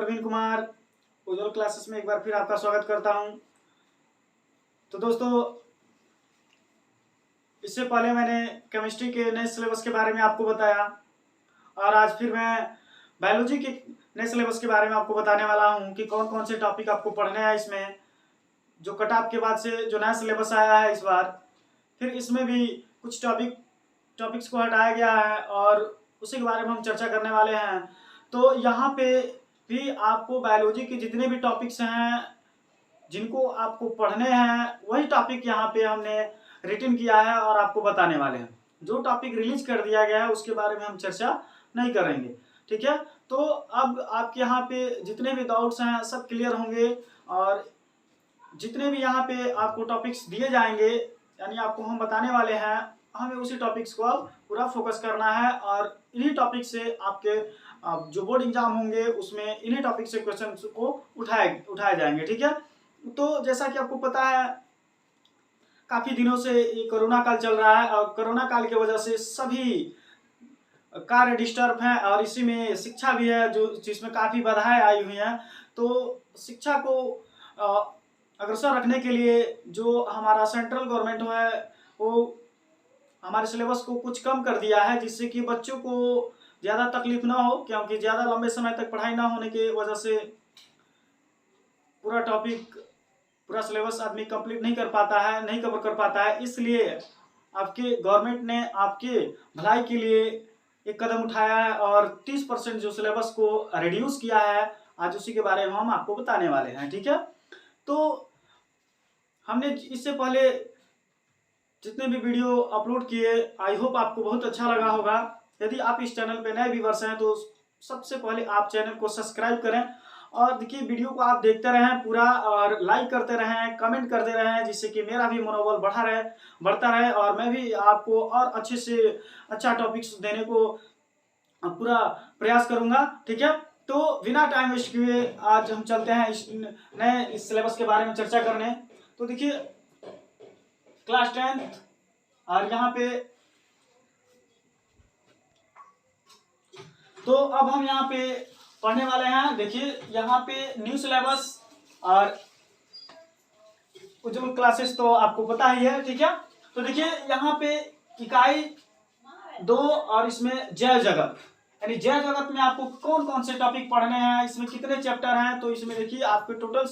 प्रवीण कुमार उज्ज्वल classes में एक बार फिर आपका स्वागत करता हूं। तो दोस्तों, इससे पहले मैंने केमिस्ट्री के नए सिलेबस के बारे में आपको बताया और आज फिर मैं बायोलॉजी के नए सिलेबस के बारे में आपको बताने वाला हूं कि कौन कौन से टॉपिक आपको पढ़ने हैं। इसमें जो कट ऑफ के बाद से जो नया सिलेबस आया है इस बार, फिर इसमें भी कुछ टॉपिक्स को हटाया गया है और उसी के बारे में हम चर्चा करने वाले हैं। तो यहाँ पे भी आपको बायोलॉजी के जितने भी टॉपिक्स हैं जिनको आपको पढ़ने हैं, वही टॉपिक यहाँ पे हमने रिटन किया है और आपको बताने वाले हैं। जो टॉपिक रिलीज कर दिया गया है उसके बारे में हम चर्चा नहीं करेंगे, ठीक है। तो अब आपके यहाँ पे जितने भी डाउट्स हैं सब क्लियर होंगे और जितने भी यहाँ पे आपको टॉपिक्स दिए जाएंगे, यानी आपको हम बताने वाले हैं, हमें उसी टॉपिक्स को अब पूरा फोकस करना है और इन्हीं टॉपिक से आपके जो बोर्ड एग्जाम होंगे उसमें इन्हीं टॉपिक से क्वेश्चन को उठाए जाएंगे, ठीक है। तो जैसा कि आपको पता है, काफ़ी दिनों से ये कोरोना काल चल रहा है और कोरोना काल की वजह से सभी कार्य डिस्टर्ब हैं और इसी में शिक्षा भी है जो जिसमें काफ़ी बाधाएं आई हुई हैं। तो शिक्षा को अग्रसर रखने के लिए जो हमारा सेंट्रल गवर्नमेंट है वो हमारे सिलेबस को कुछ कम कर दिया है, जिससे कि बच्चों को ज़्यादा तकलीफ ना हो, क्योंकि ज़्यादा लंबे समय तक पढ़ाई ना होने की वजह से पूरा सिलेबस आदमी कंप्लीट नहीं कर पाता है, नहीं कवर कर पाता है। इसलिए आपके गवर्नमेंट ने आपके भलाई के लिए एक कदम उठाया है और 30% जो सिलेबस को रिड्यूस किया है, आज उसी के बारे में हम आपको बताने वाले हैं, ठीक है। तो हमने इससे पहले जितने भी वीडियो अपलोड किए, आई होप आपको बहुत अच्छा लगा होगा। यदि आप इस चैनल पे नए व्यूअर्स हैं तो सबसे पहले आप चैनल को सब्सक्राइब करें और देखिए वीडियो को आप देखते रहें पूरा और लाइक करते रहें, कमेंट करते रहें, जिससे कि मेरा भी मनोबल बढ़ता रहे और मैं भी आपको और अच्छे से अच्छा टॉपिक्स देने को पूरा प्रयास करूंगा, ठीक है। तो बिना टाइम वेस्ट किए आज हम चलते हैं इस सिलेबस के बारे में चर्चा करने। तो देखिए, क्लास 10th और यहाँ पे तो अब हम यहाँ पे पढ़ने वाले हैं। देखिए यहाँ पे न्यू सिलेबस और उज्ज्वल क्लासेस तो आपको पता ही है, ठीक है। तो देखिए यहाँ पे इकाई 2 और इसमें जैव जगत, यानी जैव जगत में आपको कौन कौन से टॉपिक पढ़ने हैं, इसमें कितने चैप्टर हैं। तो इसमें देखिए आपके टोटल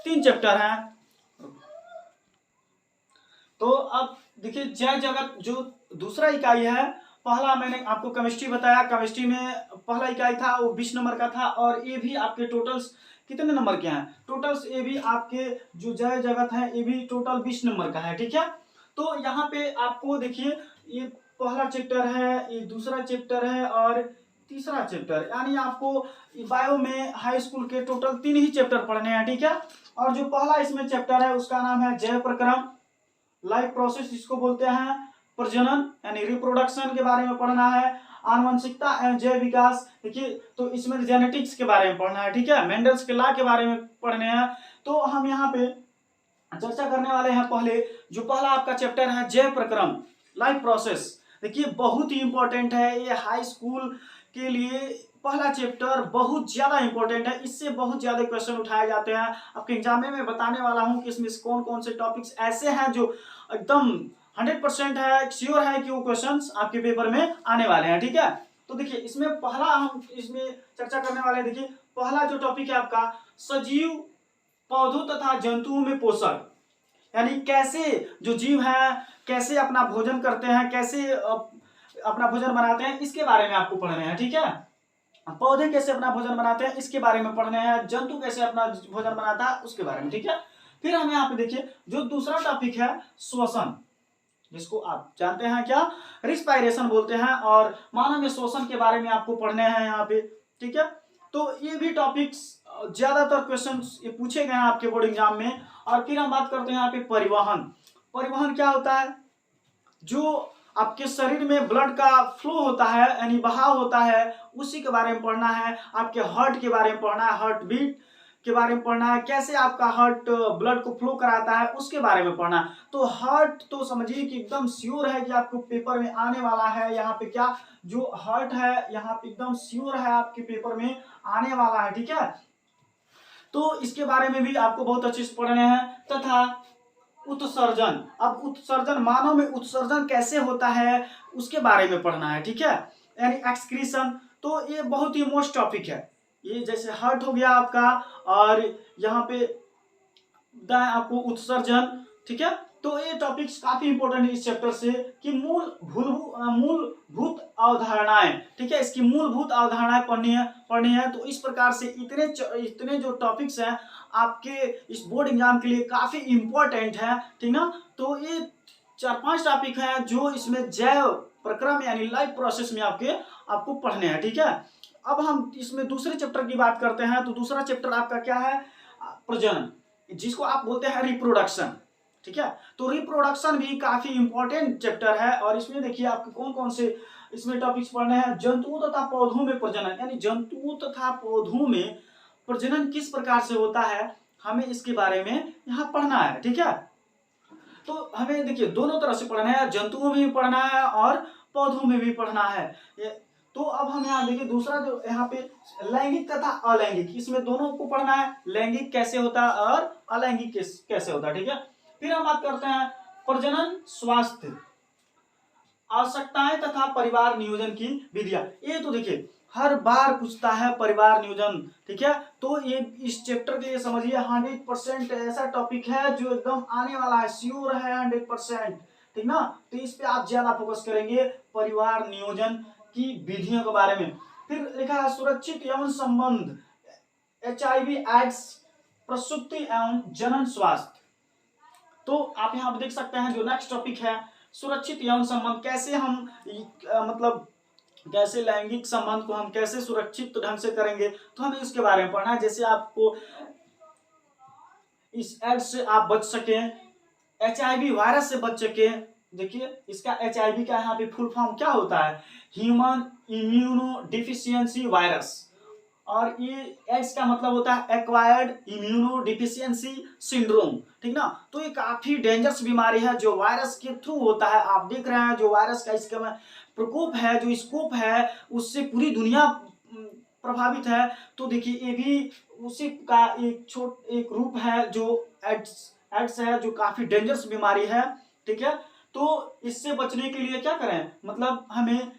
3 चैप्टर हैं। तो अब देखिए जैव जगत जो दूसरा इकाई है, पहला मैंने आपको केमिस्ट्री बताया, केमिस्ट्री में पहला इकाई था वो 20 नंबर का था और ये भी आपके टोटल्स कितने नंबर के हैं, टोटल्स ये भी आपके जो जैव जगत है ये भी टोटल 20 नंबर का है, ठीक है। तो यहाँ पे आपको देखिए ये पहला चैप्टर है, ये दूसरा चैप्टर है और तीसरा चैप्टर, यानी आपको बायो में हाई स्कूल के टोटल 3 ही चैप्टर पढ़ने हैं, ठीक है। और जो पहला इसमें चैप्टर है उसका नाम है जैव प्रक्रम, लाइफ प्रोसेस जिसको बोलते हैं, प्रजनन यानी रिप्रोडक्शन के बारे में पढ़ना है, आनुवंशिकता एवं जैव विकास। देखिए तो इसमें जेनेटिक्स के बारे में पढ़ना है, ठीक है, मेंडल्स के लॉ के बारे में पढ़ने हैं। तो हम यहाँ पे चर्चा करने वाले हैं पहले जो पहला आपका चैप्टर है जैव प्रक्रम, लाइफ प्रोसेस। देखिए बहुत ही इंपॉर्टेंट है ये, हाई स्कूल के लिए पहला चैप्टर बहुत ज्यादा इंपॉर्टेंट है, इससे बहुत ज्यादा क्वेश्चन उठाए जाते हैं। आपके एग्जाम में मैं बताने वाला हूं कि इसमें कौन कौन से टॉपिक्स ऐसे हैं जो एकदम 100% है, श्योर है कि वो क्वेश्चंस आपके पेपर में आने वाले हैं, ठीक है। तो देखिए इसमें पहला हम इसमें चर्चा करने वाले हैं। देखिए पहला जो टॉपिक है आपका सजीव पौधों तथा जंतुओं में पोषण, यानी कैसे जो जीव हैं कैसे अपना भोजन करते हैं, कैसे अपना भोजन बनाते हैं, इसके बारे में आपको पढ़ने हैं, ठीक है। पौधे कैसे अपना भोजन बनाते हैं इसके बारे में पढ़ने हैं, जंतु कैसे अपना भोजन बनाता है उसके बारे में, ठीक है। फिर हम यहाँ पे देखिए जो दूसरा टॉपिक है श्वसन, जिसको आप जानते हैं क्या, रिस्पायरेशन बोलते हैं, और मानव में श्वसन के बारे में आपको पढ़ने हैं यहाँ पे, ठीक है। तो ये भी टॉपिक्स ज्यादातर क्वेश्चन ये पूछे गए हैं आपके बोर्ड एग्जाम में। और फिर हम बात करते हैं यहाँ पे परिवहन क्या होता है, जो आपके शरीर में ब्लड का फ्लो होता है यानी बहाव होता है, उसी के बारे में पढ़ना है। आपके हार्ट के बारे में पढ़ना है, हार्ट बीट के बारे में पढ़ना है, कैसे आपका हार्ट ब्लड को फ्लो कराता है उसके बारे में पढ़ना है। तो हार्ट तो समझिए कि एकदम श्योर है कि आपको पेपर में आने वाला है। यहाँ पे क्या जो हार्ट है यहाँ पे एकदम श्योर है आपके पेपर में आने वाला है, ठीक है। तो इसके बारे में भी आपको बहुत अच्छे से पढ़ने हैं। तथा उत्सर्जन, अब उत्सर्जन, मानव में उत्सर्जन कैसे होता है उसके बारे में पढ़ना है, ठीक है, यानी एक्सक्रीशन। तो ये बहुत ही मोस्ट टॉपिक है, ये जैसे हार्ट हो गया आपका, और यहाँ पे आपको उत्सर्जन, ठीक है। तो ये टॉपिक्स काफी इंपॉर्टेंट है इस चैप्टर से, कि मूलभूत अवधारणाएं, ठीक है, इसकी मूलभूत अवधारणाएं पढ़नी है। तो इस प्रकार से इतने जो टॉपिक्स हैं आपके इस बोर्ड एग्जाम के लिए काफी इंपॉर्टेंट है, ठीक ना। तो ये 4-5 टॉपिक हैं जो इसमें जैव प्रक्रम यानी लाइफ प्रोसेस में आपको पढ़ने हैं, ठीक है। अब हम इसमें दूसरे चैप्टर की बात करते हैं। तो दूसरा चैप्टर आपका क्या है, प्रजनन, जिसको आप बोलते हैं रिप्रोडक्शन, ठीक है। तो रिप्रोडक्शन भी काफी इंपॉर्टेंट चैप्टर है, और इसमें देखिए आपके कौन कौन से इसमें टॉपिक्स पढ़ने हैं। जंतुओं तथा पौधों में प्रजनन, यानी जंतुओं तथा पौधों में प्रजनन किस प्रकार से होता है, हमें इसके बारे में यहाँ पढ़ना है, ठीक है। तो हमें देखिए दोनों तरह से पढ़ना है, जंतुओं में भी पढ़ना है और पौधों में भी पढ़ना है। तो अब हम यहाँ देखिए दूसरा जो यहाँ पे लैंगिक तथा अलैंगिक, इसमें दोनों को पढ़ना है, लैंगिक कैसे होता है और अलैंगिक कैसे होता है, ठीक है। फिर हम बात करते हैं प्रजनन स्वास्थ्य, आवश्यकताएं तथा परिवार नियोजन की विधियां। ये तो देखिए हर बार पूछता है परिवार नियोजन, ठीक है। तो ये इस चैप्टर के लिए समझिए 100% ऐसा टॉपिक है जो एकदम आने वाला है, श्योर है 100%, ठीक ना। तो इस पे आप ज्यादा फोकस करेंगे, परिवार नियोजन की विधियों के बारे में। फिर लिखा है सुरक्षित यौन संबंध, HIV एड्स, प्रसूति एवं जनन स्वास्थ्य। तो आप यहाँ पे देख सकते हैं जो नेक्स्ट टॉपिक है सुरक्षित यौन संबंध, कैसे हम मतलब कैसे लैंगिक संबंध को हम कैसे सुरक्षित ढंग से करेंगे, तो हमें इसके बारे में पढ़ना है। जैसे आपको इस एड्स से आप बच सके, HIV वायरस से बच सके। देखिए इसका HIV का यहाँ पे फुल फॉर्म क्या होता है, ह्यूमन इम्यूनो डिफिशियंसी वायरस, और ये एड्स का मतलब होता है एक्वायर्ड इम्यूनो डिफिशियंसी सिंड्रोम, ठीक ना। तो ये काफी डेंजरस बीमारी है जो वायरस के थ्रू होता है। आप देख रहे हैं जो वायरस का इसका प्रकोप है, जो स्कोप है, उससे पूरी दुनिया प्रभावित है। तो देखिए ये भी उसी का एक रूप है जो एड्स है, जो काफी डेंजरस बीमारी है, ठीक है। तो इससे बचने के लिए क्या करें, मतलब हमें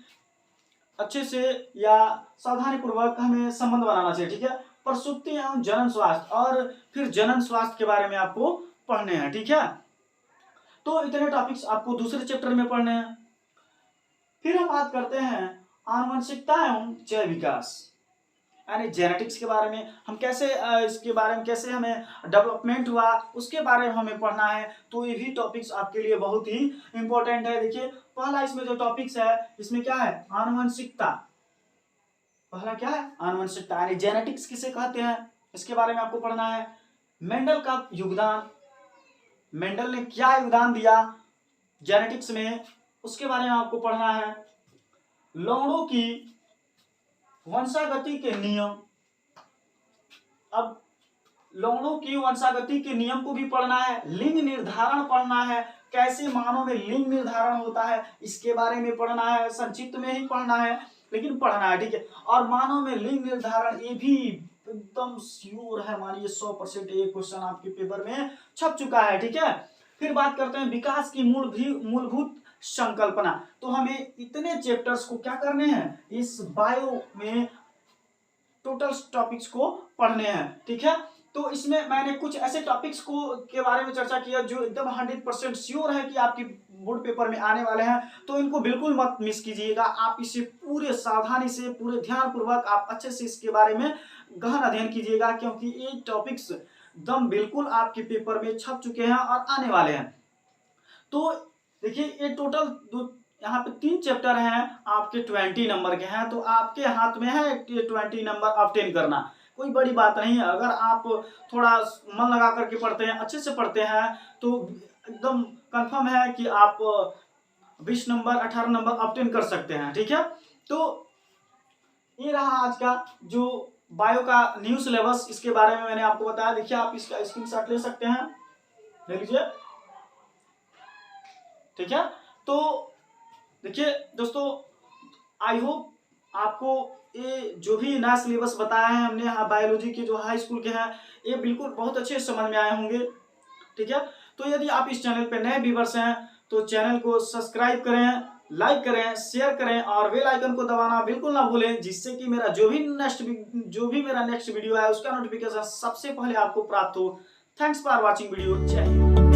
अच्छे से या सावधानी पूर्वक हमें संबंध बनाना चाहिए, ठीक है। प्रसूति एवं जनन स्वास्थ्य, और फिर जनन स्वास्थ्य के बारे में आपको पढ़ने हैं, ठीक है। तो इतने टॉपिक्स आपको दूसरे चैप्टर में पढ़ने हैं। फिर हम बात करते हैं आनुवंशिकता एवं जैव विकास, यानी जेनेटिक्स के बारे में। हम कैसे इसके बारे में कैसे हमें डेवलपमेंट हुआ उसके बारे में हमें पढ़ना है। तो ये भी टॉपिक्स आपके लिए बहुत ही इंपॉर्टेंट है। देखिए पहला इसमें जो टॉपिक्स है इसमें क्या है, आनुवंशिकता। पहला क्या है, आनुवंशिकता, यानी जेनेटिक्स किसे कहते हैं, इसके बारे में आपको पढ़ना है। मेंडल का योगदान, मेंडल ने क्या योगदान दिया जेनेटिक्स में, उसके बारे में आपको पढ़ना है। लौड़ों की वंशागति के नियम, अब लौड़ों की वंशागति के नियम को भी पढ़ना है। लिंग निर्धारण पढ़ना है, कैसे मानव में लिंग निर्धारण होता है इसके बारे में पढ़ना है। संक्षिप्त में ही पढ़ना है लेकिन पढ़ना है, ठीक है। और मानव में लिंग निर्धारण ये भी एकदम श्योर है, मानिए 100% ये क्वेश्चन आपके पेपर में छप चुका है, ठीक है। फिर बात करते हैं विकास की मूलभूत संकल्पना। तो हमें इतने चैप्टर्स को क्या करने हैं, इस बायो में टोटल टॉपिक्स को पढ़ने हैं, ठीक है। तो इसमें मैंने कुछ ऐसे टॉपिक्स को के बारे में चर्चा किया जो एकदम 100% श्योर है कि आपकी बोर्ड पेपर में आने वाले हैं। तो इनको बिल्कुल मत मिस कीजिएगा, आप इसे पूरे सावधानी से पूरे ध्यान पूर्वक आप अच्छे से इसके बारे में गहन अध्ययन कीजिएगा, क्योंकि ये टॉपिक्स एकदम बिल्कुल आपके पेपर में छप चुके हैं और आने वाले हैं। तो देखिए ये टोटल यहाँ पे 3 चैप्टर हैं आपके 20 नंबर के हैं। तो आपके हाथ में है 20 नंबर ऑब्टेन करना, कोई बड़ी बात नहीं है। अगर आप थोड़ा मन लगा करके पढ़ते हैं, अच्छे से पढ़ते हैं, तो एकदम कंफर्म है कि आप 20 नंबर 18 नंबर ऑब्टेन कर सकते हैं, ठीक है। तो ये रहा आज का जो बायो का न्यू सिलेबस, इसके बारे में मैंने आपको बताया। देखिए आप इसका स्क्रीनशॉट ले सकते हैं, ले लीजिए, ठीक है। तो देखिए दोस्तों, आई होप आपको ये जो भी नया सिलेबस बताया है हमने बायोलॉजी के जो हाई स्कूल के हैं, ये बिल्कुल बहुत अच्छे समझ में आए होंगे। ठीक है, तो यदि आप इस चैनल पे नए व्यूअर्स हैं तो चैनल को सब्सक्राइब करें, लाइक करें, शेयर करें और बेल आइकन को दबाना बिल्कुल ना भूलें, जिससे कि मेरा जो भी नेक्स्ट वीडियो है उसका नोटिफिकेशन सबसे पहले आपको प्राप्त हो। Thanks for watching video. जय हिंद।